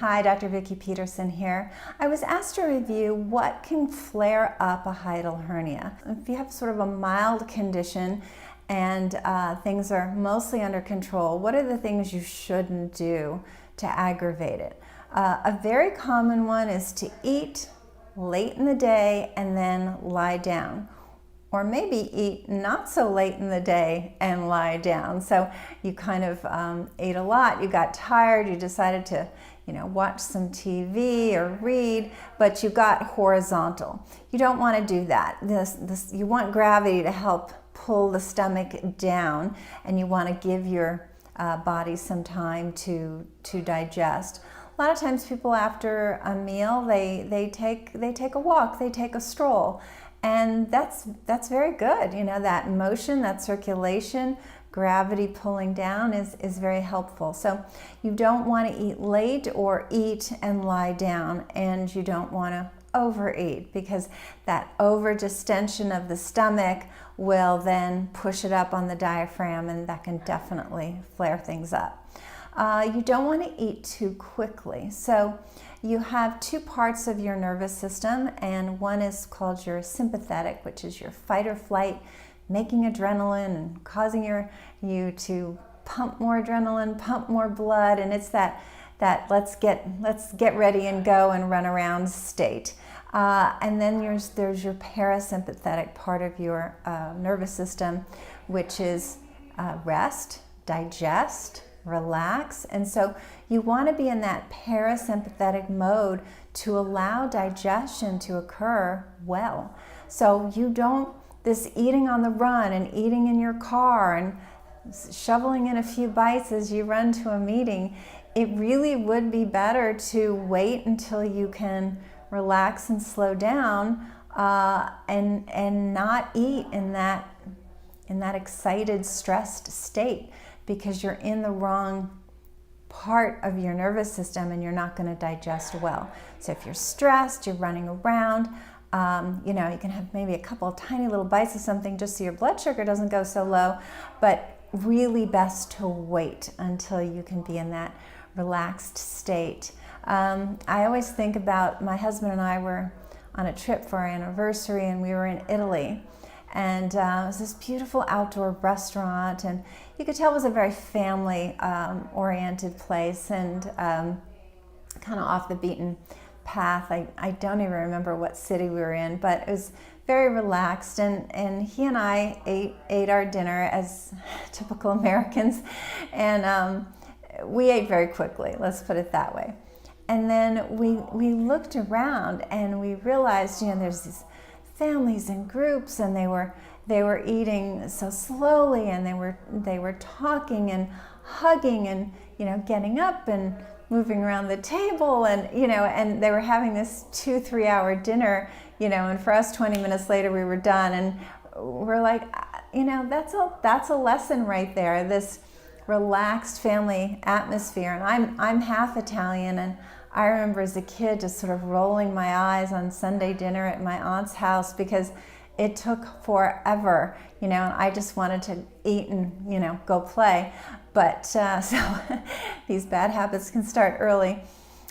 Hi, Dr. Vikki Petersen here. I was asked to review what can flare up a hiatal hernia. If you have sort of a mild condition and things are mostly under control, what are the things you shouldn't do to aggravate it? A very common one is to eat late in the day and then lie down. Or maybe eat not so late in the day and lie down. So you kind of ate a lot, you got tired, you decided to watch some TV or read, but you got horizontal. You don't want to do that. You want gravity to help pull the stomach down, and you want to give your body some time to digest. A lot of times people after a meal, they take a walk, they take a stroll. And that's very good. That motion, that circulation, gravity pulling down is very helpful. So you don't want to eat late or eat and lie down, and you don't want to overeat, because that over distension of the stomach will then push it up on the diaphragm, and that can definitely flare things up. You don't want to eat too quickly. So you have two parts of your nervous system, and one is called your sympathetic, which is your fight or flight, making adrenaline and causing you to pump more adrenaline, pump more blood, and it's that let's get ready and go and run around state. And then there's your parasympathetic part of your nervous system, which is rest, digest, relax. And so you want to be in that parasympathetic mode to allow digestion to occur well. So you don't, this eating on the run and eating in your car and shoveling in a few bites as you run to a meeting, it really would be better to wait until you can relax and slow down and not eat in that excited, stressed state, because you're in the wrong part of your nervous system and you're not going to digest well. So if you're stressed, you're running around, you can have maybe a couple of tiny little bites of something just so your blood sugar doesn't go so low, but really best to wait until you can be in that relaxed state. I always think about, my husband and I were on a trip for our anniversary, and we were in Italy. And it was this beautiful outdoor restaurant, and you could tell it was a very family-oriented place, and kind of off the beaten path. I don't even remember what city we were in, but it was very relaxed, and he and I ate our dinner as typical Americans, and we ate very quickly, let's put it that way. And then we looked around and we realized, there's these families and groups, and they were eating so slowly, and they were talking and hugging and getting up and moving around the table, and and they were having this 2-3 hour dinner, and for us 20 minutes later we were done, and we're like, that's a lesson right there, this relaxed family atmosphere. And I'm half Italian, and I remember as a kid just sort of rolling my eyes on Sunday dinner at my aunt's house, because it took forever, and I just wanted to eat and, go play. But so these bad habits can start early.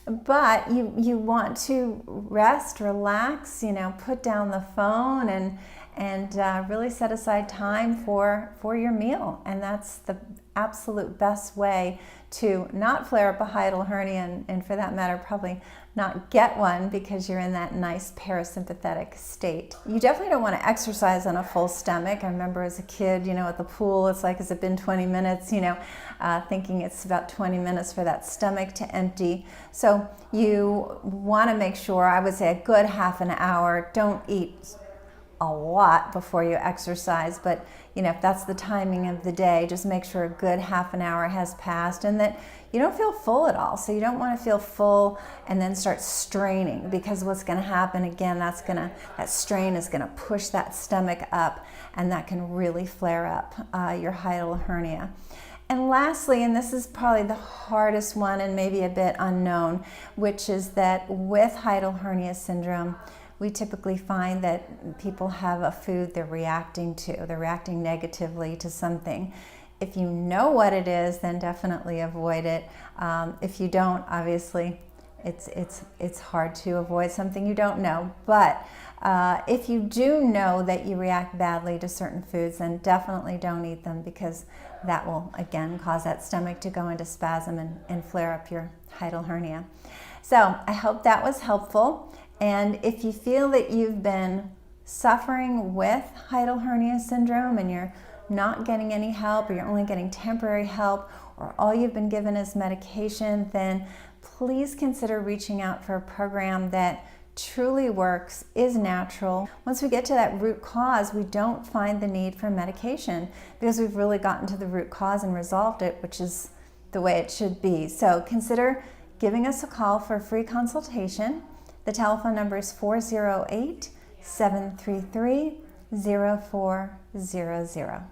But you want to rest, relax, put down the phone, and really set aside time for your meal. And that's the absolute best way to not flare up a hiatal hernia, and for that matter, probably not get one, because you're in that nice parasympathetic state. You definitely don't want to exercise on a full stomach. I remember as a kid, at the pool, it's like, has it been 20 minutes? Thinking it's about 20 minutes for that stomach to empty. So you want to make sure, I would say a good half an hour. Don't eat a lot before you exercise, but if that's the timing of the day, just make sure a good half an hour has passed, and that you don't feel full at all. So you don't want to feel full and then start straining, because what's going to happen again, that strain is going to push that stomach up, and that can really flare up your hiatal hernia. And lastly, and this is probably the hardest one and maybe a bit unknown, which is that with hiatal hernia syndrome, we typically find that people have a food they're reacting to. They're reacting negatively to something. If you know what it is, then definitely avoid it. If you don't, obviously, it's hard to avoid something you don't know. But if you do know that you react badly to certain foods, then definitely don't eat them, because that will again cause that stomach to go into spasm and flare up your hiatal hernia. So I hope that was helpful. And if you feel that you've been suffering with hiatal hernia syndrome and you're not getting any help, or you're only getting temporary help, or all you've been given is medication, then please consider reaching out for a program that truly works, is natural. Once we get to that root cause, we don't find the need for medication, because we've really gotten to the root cause and resolved it, which is the way it should be. So consider giving us a call for a free consultation. The telephone number is 408-733-0400.